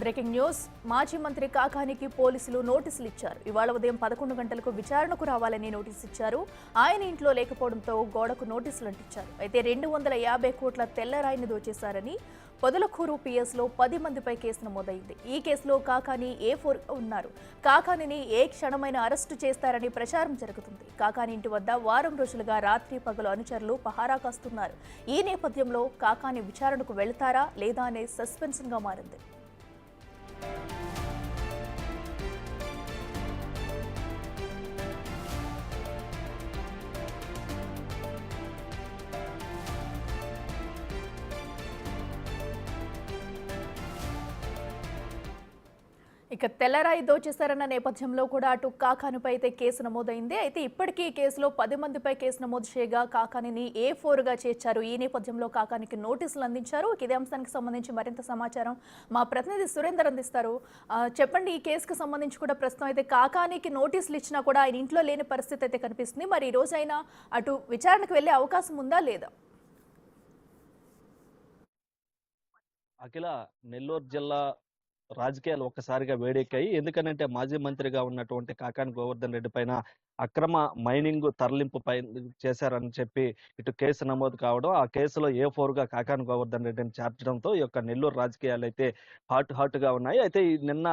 Breaking news. మాజీ మంత్రి కాకానికి పోలీసులు నోటీసులు ఇచ్చారు. ఇవాళ ఉదయం 11 గంటలకు విచారణకు రావాలని నోటీసు ఇచ్చారు. ఆయన ఇంట్లో లేకపోవడంతో గోడకు నోటీసులు అంటించారు. అయితే 250 కోట్ల తెల్లరాయిని దోచేశారని పొదలకూరు పిఎస్లో 10 మందిపై కేసు నమోదైంది. ఈ కేసులో కాకాని A4 ఉన్నారు. కాకానిని ఏ క్షణమైన అరెస్టు చేస్తారని ప్రచారం జరుగుతుంది. కాకాని ఇంటి వద్ద వారం రోజులుగా రాత్రి పగలు అనుచరులు పహారా కాస్తున్నారు. ఈ నేపథ్యంలో కాకాని విచారణకు వెళ్తారా లేదా అనే సస్పెన్స్గా మారింది. ఇక తెల్లరాయి దోచేశారన్న నేపథ్యంలో కూడా అటు కాకానిపై అయితే కేసు నమోదైంది. అయితే ఇప్పటికీ ఈ కేసులో 10 మందిపై కేసు నమోదు చేయగా కాకానిని A4గా చేర్చారు. ఈ నేపథ్యంలో కాకానికి నోటీసులు అందించారు. ఇదే అంశానికి సంబంధించి మరింత సమాచారం మా ప్రతినిధి సురేందర్ అందిస్తారు. చెప్పండి, ఈ కేసుకు సంబంధించి కూడా ప్రస్తుతం అయితే కాకానికి నోటీసులు ఇచ్చినా కూడా ఆయన ఇంట్లో లేని పరిస్థితి అయితే కనిపిస్తుంది. మరి ఈ రోజైనా అటు విచారణకు వెళ్లే అవకాశం ఉందా లేదా? అఖిల, నెల్లూరు జిల్లా రాజకీయాలు ఒక్కసారిగా వేడెక్కాయి. ఎందుకనంటే మాజీ మంత్రిగా ఉన్నటువంటి కాకాని గోవర్ధన్ రెడ్డి పైన అక్రమ మైనింగ్ తరలింపు పై చేశారని చెప్పి ఇటు కేసు నమోదు కావడం, ఆ కేసులో A4గా కాకాని గోవర్ధన్ రెడ్డిని చేర్చడంతో ఈ యొక్క నెల్లూరు రాజకీయాలు అయితే హాట్ గా ఉన్నాయి. అయితే నిన్న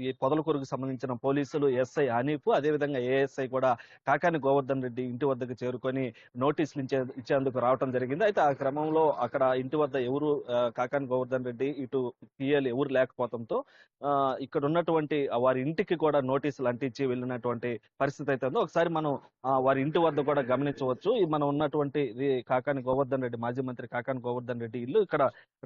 ఈ పొదలకూరుకు సంబంధించిన పోలీసులు ఎస్ఐ హనీఫ్, అదేవిధంగా ASI కూడా కాకాని గోవర్ధన్ రెడ్డి ఇంటి వద్దకు చేరుకొని నోటీసులు ఇచ్చేందుకు రావడం జరిగింది. అయితే ఆ క్రమంలో అక్కడ ఇంటి వద్ద ఎవరు కాకాని గోవర్ధన్ రెడ్డి ఇటు PL ఎవరు లేకపోవడంతో ఇక్కడ ఉన్నటువంటి వారి ఇంటికి కూడా నోటీసులు అంటించి వెళ్ళినటువంటి పరిస్థితి అయితే ఉందో ఒకసారి మనం వారి ఇంటి వద్ద కూడా గమనించవచ్చు. మనం ఉన్నటువంటి కాకాని గోవర్ధన్ రెడ్డి, మాజీ మంత్రి కాకాని గోవర్ధన్ రెడ్డి ఇల్లు, ఇక్కడ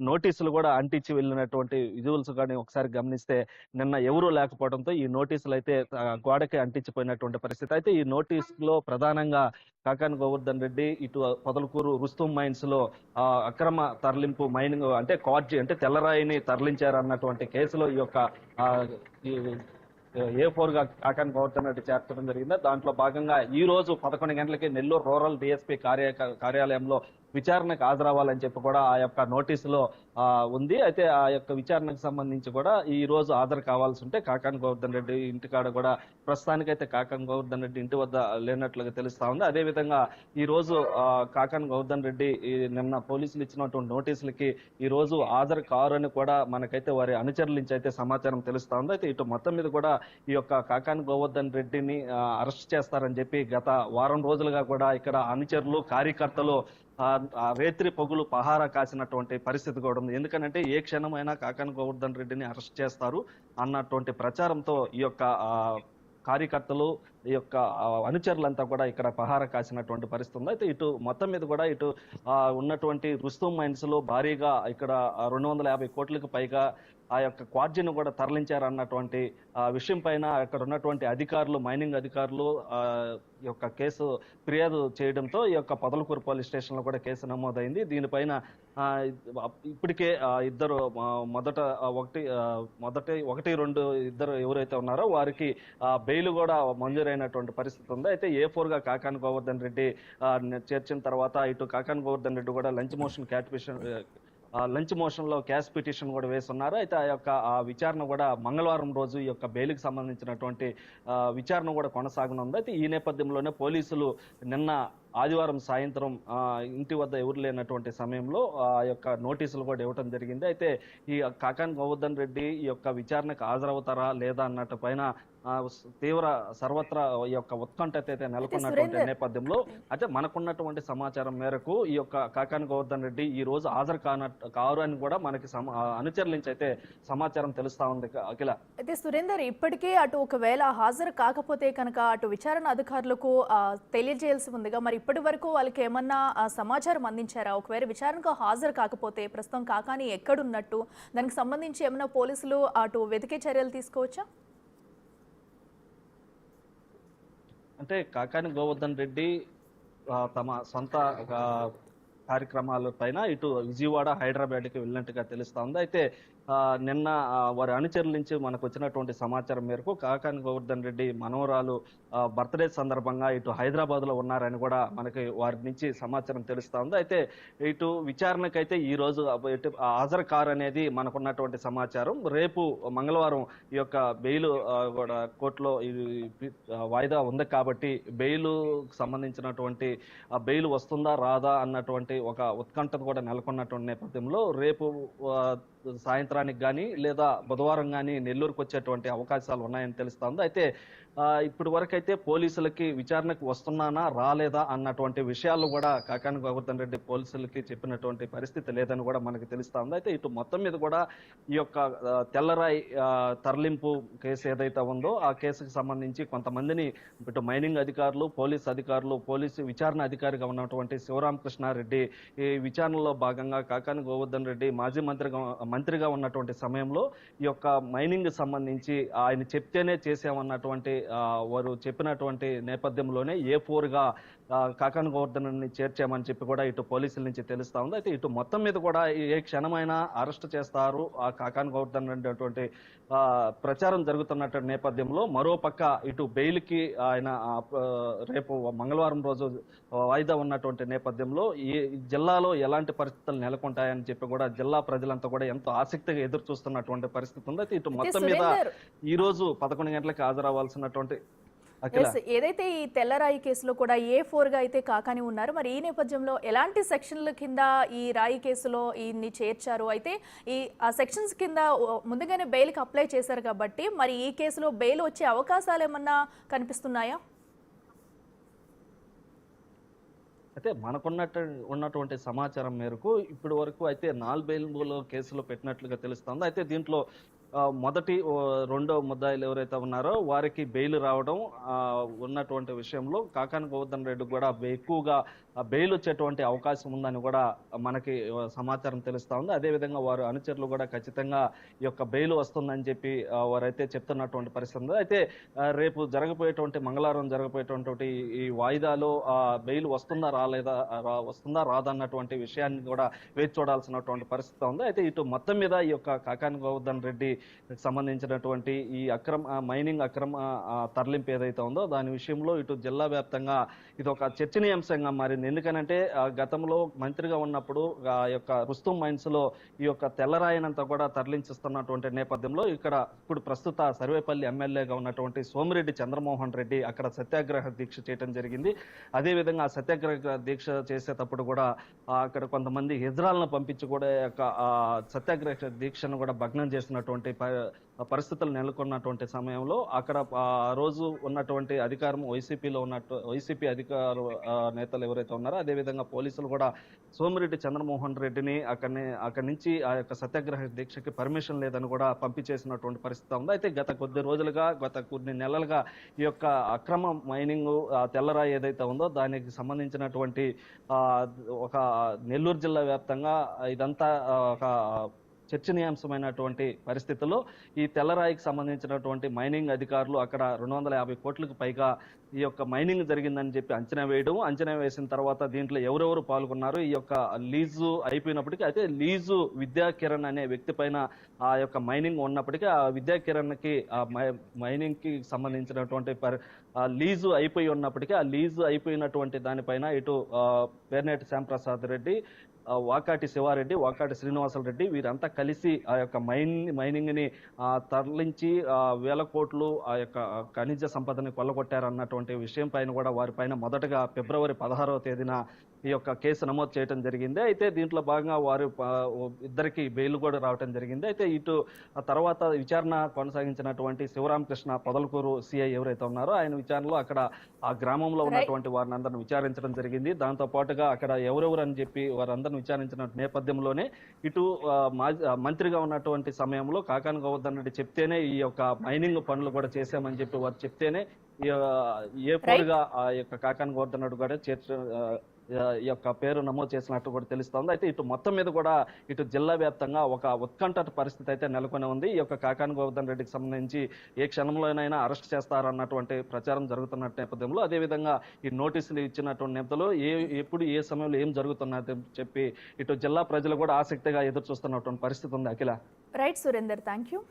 నోటీసులు కూడా అంటించి వెళ్ళినటువంటి విజువల్స్ కానీ ఒకసారి గమనిస్తే నిన్న ఎవరూ లేకపోవడంతో ఈ నోటీసులు అయితే గోడకి అంటించిపోయినటువంటి పరిస్థితి. అయితే ఈ నోటీసులో ప్రధానంగా కాకాని గోవర్ధన్ రెడ్డి ఇటు పొదలకూరు రుస్తుం మైన్స్ లో అక్రమ తరలింపు మైనింగ్ అంటే కార్జీ అంటే తెల్లరాయిని తరలించారన్నటువంటి కేసులో ఈ యొక్క A4గా కాకాని గోవర్ధన్ రెడ్డి చేర్చడం జరిగింది. దాంట్లో భాగంగా ఈ రోజు 11 గంటలకి నెల్లూరు రూరల్ DSP కార్యాలయంలో విచారణకు హాజరవ్వాలని చెప్పి కూడా ఆ యొక్క నోటీసులో ఉంది. అయితే ఆ యొక్క విచారణకు సంబంధించి కూడా ఈ రోజు హాజరు కావాల్సి ఉంటే కాకాని గోవర్ధన్ రెడ్డి ఇంటికాడ కూడా ప్రస్తుతానికైతే కాకాని గోవర్ధన్ రెడ్డి ఇంటి వద్ద లేనట్లుగా తెలుస్తా ఉంది. అదేవిధంగా ఈ రోజు కాకాని గోవర్ధన్ రెడ్డి నిన్న పోలీసులు ఇచ్చినటువంటి నోటీసులకి ఈ రోజు హాజరు కారని కూడా మనకైతే వారి అనుచరుల నుంచి అయితే సమాచారం తెలుస్తా ఉంది. అయితే ఇటు మొత్తం మీద కూడా ఈ యొక్క కాకాని గోవర్ధన్ రెడ్డిని అరెస్ట్ చేస్తారని చెప్పి గత వారం రోజులుగా కూడా ఇక్కడ అనుచరులు, కార్యకర్తలు రేత్రి పొగులు పహారా కాసినటువంటి పరిస్థితి కూడా ఉంది. ఎందుకంటే ఏ క్షణమైనా కాకాని గోవర్ధన్ రెడ్డిని అరెస్ట్ చేస్తారు అన్నటువంటి ప్రచారంతో ఈ యొక్క కార్యకర్తలు, ఈ యొక్క అనుచరులంతా కూడా ఇక్కడ పహారా కాసినటువంటి పరిస్థితి ఉంది. అయితే ఇటు మొత్తం మీద కూడా ఇటు ఉన్నటువంటి రుస్తుం మైన్స్ లో భారీగా ఇక్కడ 250 కోట్లకు పైగా ఆ యొక్క క్వార్జీని కూడా తరలించారన్నటువంటి విషయం పైన అక్కడ ఉన్నటువంటి అధికారులు, మైనింగ్ అధికారులు ఈ యొక్క కేసు ఫిర్యాదు చేయడంతో ఈ యొక్క పొదలకూరు పోలీస్ స్టేషన్ లో కూడా కేసు నమోదైంది. దీనిపైన ఇప్పటికే ఇద్దరు ఒకటి రెండు ఇద్దరు ఎవరైతే ఉన్నారో వారికి బెయిల్ కూడా మంజూరైనటువంటి పరిస్థితి ఉంది. అయితే A4గా కాకాని గోవర్ధన్ రెడ్డి చేర్చిన తర్వాత ఇటు కాకాని గోవర్ధన్ రెడ్డి కూడా లంచ్ మోషన్ లో క్యాష్ పిటిషన్ కూడా వేస్తున్నారు. అయితే ఆ యొక్క విచారణ కూడా మంగళవారం రోజు ఈ యొక్క బెయిల్కి సంబంధించినటువంటి విచారణ కూడా కొనసాగనుంది. అయితే ఈ నేపథ్యంలోనే పోలీసులు నిన్న ఆదివారం సాయంత్రం ఇంటి వద్ద ఎవరు లేనటువంటి సమయంలో ఆ యొక్క నోటీసులు కూడా ఇవ్వడం జరిగింది. అయితే ఈ కాకాని గోవర్ధన్ రెడ్డి ఈ యొక్క విచారణకు హాజరవుతారా లేదా అన్నట్టు పైన తీవ్ర సర్వత్రా ఈ యొక్క ఉత్కంఠ అయితే నెలకొన్నటువంటి నేపథ్యంలో అయితే మనకున్నటువంటి సమాచారం మేరకు ఈ యొక్క కాకాని గోవర్ధన్ రెడ్డి ఈ రోజు హాజరు కారు అని కూడా మనకి అనుచరుల నుంచి అయితే సమాచారం తెలుస్తా ఉంది. అఖిల, అయితే సురేందర్, ఇప్పటికే అటు ఒకవేళ హాజరు కాకపోతే కనుక అటు విచారణ అధికారులకు తెలియజేయాల్సి ఉందిగా, మరి ఇప్పటి వరకు వాళ్ళకి ఏమన్నా సమాచారం అందించారా? ఒకవేళ విచారణకు హాజరు కాకపోతే ప్రస్తుతం కాకాని ఎక్కడున్నట్టు, దానికి సంబంధించి ఏమన్నా పోలీసులు అటు వెతికే చర్యలు తీసుకోవచ్చా? అంటే కాకాని గోవర్ధన్ రెడ్డి తమ సొంత కార్యక్రమాల పైన ఇటు విజయవాడ, హైదరాబాద్కి వెళ్ళినట్టుగా తెలుస్తా ఉంది. అయితే నిన్న వారి అనుచరుల నుంచి మనకు వచ్చినటువంటి సమాచారం మేరకు కాకాని గోవర్ధన్ రెడ్డి మనవరాలు బర్త్డే సందర్భంగా ఇటు హైదరాబాద్ లో ఉన్నారని కూడా మనకి వారి నుంచి సమాచారం తెలుస్తా ఉంది. అయితే ఇటు విచారణకైతే ఈ రోజు ఇటు హాజరు కారు అనేది మనకున్నటువంటి సమాచారం. రేపు మంగళవారం ఈ యొక్క బెయిల్ కూడా కోర్టులో వాయిదా ఉంది కాబట్టి బెయిల్ సంబంధించినటువంటి బెయిల్ వస్తుందా రాదా అన్నటువంటి ఒక ఉత్కంఠ కూడా నెలకొన్నటువంటి నేపథ్యంలో రేపు సాయంత్రానికి కానీ లేదా బుధవారం కానీ నెల్లూరుకు వచ్చేటువంటి అవకాశాలు ఉన్నాయని తెలుస్తా ఉంది. అయితే ఇప్పటి వరకు అయితే పోలీసులకి విచారణకు వస్తున్నానా రాలేదా అన్నటువంటి విషయాలు కూడా కాకాని గోవర్ధన్ రెడ్డి పోలీసులకి చెప్పినటువంటి పరిస్థితి లేదని కూడా మనకి తెలుస్తా ఉంది. అయితే ఇటు మొత్తం మీద కూడా ఈ యొక్క తెల్లరాయి తరలింపు కేసు ఏదైతే ఉందో ఆ కేసుకు సంబంధించి కొంతమందిని ఇటు మైనింగ్ అధికారులు, పోలీసు విచారణ అధికారిగా ఉన్నటువంటి శివరామకృష్ణారెడ్డి ఈ విచారణలో భాగంగా కాకాని గోవర్ధన్ రెడ్డి మాజీ మంత్రిగా ఉన్నటువంటి సమయంలో ఈ యొక్క మైనింగ్ సంబంధించి ఆయన చెప్తేనే చేసామన్నటువంటి వారు చెప్పినటువంటి నేపథ్యంలోనే A4 గా కాకాని గోవర్ధన్ రెడ్డిని చేర్చామని చెప్పి కూడా ఇటు పోలీసుల నుంచి తెలుస్తా ఉంది. అయితే ఇటు మొత్తం మీద కూడా ఏ క్షణమైనా అరెస్ట్ చేస్తారు ఆ కాకాని గోవర్ధన్ రెడ్డి అటువంటి ప్రచారం జరుగుతున్నటువంటి నేపథ్యంలో మరోపక్క ఇటు బెయిల్ కి ఆయన రేపు మంగళవారం రోజు వాయిదా ఉన్నటువంటి నేపథ్యంలో ఈ జిల్లాలో ఎలాంటి పరిస్థితులు నెలకొంటాయని చెప్పి కూడా జిల్లా ప్రజలంతా కూడా ఎంతో ఆసక్తిగా ఎదురు చూస్తున్నటువంటి పరిస్థితి ఉంది. అయితే ఇటు మొత్తం మీద ఈ రోజు 11 గంటలకు హాజరవ్వాల్సినటువంటి ఏదైతే ఈ తెల్లరాయి కేసులో కూడా A4 గా అయితే కాకాని ఉన్నారు. మరి ఈ నేపథ్యంలో ఎలాంటి సెక్షన్ల కింద ఈ రాయి కేసులో ఈయన్ని చేర్చారు? అయితే ఆ సెక్షన్స్ కింద ముందుగానే బెయిల్కి అప్లై చేశారు కాబట్టి మరి ఈ కేసులో బెయిల్ వచ్చే అవకాశాలు ఏమన్నా కనిపిస్తున్నాయా? అయితే ఉన్నటువంటి సమాచారం మేరకు ఇప్పటి వరకు అయితే 4 బెయిల్ కేసులు పెట్టినట్లుగా తెలుస్తోంది. అయితే దీంట్లో మొదటి రెండో ముద్దాయిలు ఎవరైతే ఉన్నారో వారికి బెయిల్ రావడం ఉన్నటువంటి విషయంలో కాకాని గోవర్ధన్ రెడ్డి కూడా ఎక్కువగా బెయిల్ వచ్చేటువంటి అవకాశం ఉందని కూడా మనకి సమాచారం తెలుస్తా ఉంది. అదేవిధంగా వారు అనుచరులు కూడా ఖచ్చితంగా ఈ యొక్క బెయిల్ వస్తుందని చెప్పి వారైతే చెప్తున్నటువంటి పరిస్థితి ఉంది. అయితే రేపు మంగళవారం జరగబోయేటువంటి ఈ వాయిదాలో బెయిల్ వస్తుందా రాదన్నటువంటి విషయాన్ని కూడా వేచి చూడాల్సినటువంటి పరిస్థితి ఉంది. అయితే ఇటు మొత్తం మీద ఈ యొక్క కాకాని గోవర్ధన్ రెడ్డి సంబంధించినటువంటి ఈ మైనింగ్ అక్రమ తరలింపు ఏదైతే ఉందో దాని విషయంలో ఇటు జిల్లా వ్యాప్తంగా ఇది ఒక చర్చనీయాంశంగా మారింది. ఎందుకనంటే గతంలో మంత్రిగా ఉన్నప్పుడు ఆ యొక్క రుస్తుం మైన్స్ లో ఈ యొక్క తెల్లరాయనంతా కూడా తరలించిస్తున్నటువంటి నేపథ్యంలో ఇప్పుడు ప్రస్తుత సర్వేపల్లి ఎమ్మెల్యేగా ఉన్నటువంటి సోమిరెడ్డి చంద్రమోహన్ రెడ్డి అక్కడ సత్యాగ్రహ దీక్ష చేయడం జరిగింది. అదేవిధంగా ఆ సత్యాగ్రహ దీక్ష చేసేటప్పుడు కూడా అక్కడ కొంతమంది హిజ్రాలను పంపించి కూడా సత్యాగ్రహ దీక్షను కూడా భగ్నం చేసినటువంటి పరిస్థితులు నెలకొన్నటువంటి సమయంలో అక్కడ ఆ రోజు ఉన్నటువంటి అధికారం వైసీపీ అధికార నేతలు ఎవరైతే ఉన్నారో అదేవిధంగా పోలీసులు కూడా సోమిరెడ్డి చంద్రమోహన్ రెడ్డిని అక్కడి నుంచి ఆ యొక్క సత్యాగ్రహ దీక్షకి పర్మిషన్ లేదని కూడా పంపించేసినటువంటి పరిస్థితి ఉంది. అయితే గత కొన్ని నెలలుగా ఈ యొక్క అక్రమ మైనింగ్ తెల్లరాయి ఏదైతే ఉందో దానికి సంబంధించినటువంటి ఒక నెల్లూరు జిల్లా వ్యాప్తంగా ఇదంతా ఒక చర్చనీయాంశమైనటువంటి పరిస్థితుల్లో ఈ తెల్లరాయికి సంబంధించినటువంటి మైనింగ్ అధికారులు అక్కడ 250 కోట్లకు పైగా ఈ యొక్క మైనింగ్ జరిగిందని చెప్పి అంచనా వేసిన తర్వాత దీంట్లో ఎవరెవరు పాల్గొన్నారు ఈ యొక్క లీజు అయిపోయినప్పటికీ అయితే లీజు విద్యా కిరణ్ అనే వ్యక్తి పైన ఆ యొక్క మైనింగ్ ఉన్నప్పటికీ ఆ విద్యా కిరణ్ కి మైనింగ్ కి సంబంధించినటువంటి లీజు అయిపోయి ఉన్నప్పటికీ ఆ లీజు అయిపోయినటువంటి దానిపైన ఇటు పేర్నేటి శ్యాంప్రసాద్ రెడ్డి, వాకాటి శివారెడ్డి, వాకాటి శ్రీనివాసరెడ్డి వీరంతా కలిసి ఆ యొక్క మైనింగ్ ని తరలించి వేల కోట్లు ఆ యొక్క ఖనిజ సంపదని కొల్లగొట్టారన్నటువంటి విషయం పైన కూడా వారిపైన మొదటగా ఫిబ్రవరి 16వ తేదీన ఈ యొక్క కేసు నమోదు చేయడం జరిగింది. అయితే దీంట్లో భాగంగా వారు ఇద్దరికి బెయిల్ కూడా రావడం జరిగింది. అయితే ఇటు తర్వాత విచారణ కొనసాగించినటువంటి శివరామకృష్ణ పొదలకూరు సిఐ ఎవరైతే ఉన్నారో ఆయన విచారణలో అక్కడ ఆ గ్రామంలో ఉన్నటువంటి వారిని అందరిని విచారించడం జరిగింది. దాంతో పాటుగా అక్కడ ఎవరెవరు అని చెప్పి వారందరిని విచారించిన నేపథ్యంలోనే ఇటు మంత్రిగా ఉన్నటువంటి సమయంలో కాకాని గోవర్ధన్ రెడ్డి చెప్తేనే ఈ యొక్క మైనింగ్ పనులు కూడా చేశామని చెప్పి వారు చెప్తేనే A4 గా ఆ యొక్క కాకాని గోవర్ధన్ రెడ్డి కూడా ఈ యొక్క పేరు నమోదు చేసినట్టు కూడా తెలుస్తోంది. అయితే ఇటు మొత్తం మీద కూడా ఇటు జిల్లా వ్యాప్తంగా ఒక ఉత్కంఠ పరిస్థితి అయితే నెలకొని ఉంది. ఈ యొక్క కాకాని గోవర్ధన్ రెడ్డికి సంబంధించి ఏ క్షణంలోనైనా అరెస్ట్ చేస్తారన్నటువంటి ప్రచారం జరుగుతున్న నేపథ్యంలో, అదేవిధంగా ఈ నోటీసులు ఇచ్చినటువంటి నేపథ్యంలో ఎప్పుడు ఏ సమయంలో ఏం జరుగుతున్నది చెప్పి ఇటు జిల్లా ప్రజలు కూడా ఆసక్తిగా ఎదురు చూస్తున్నటువంటి పరిస్థితి ఉంది. Akhila. Right Surender, thank you.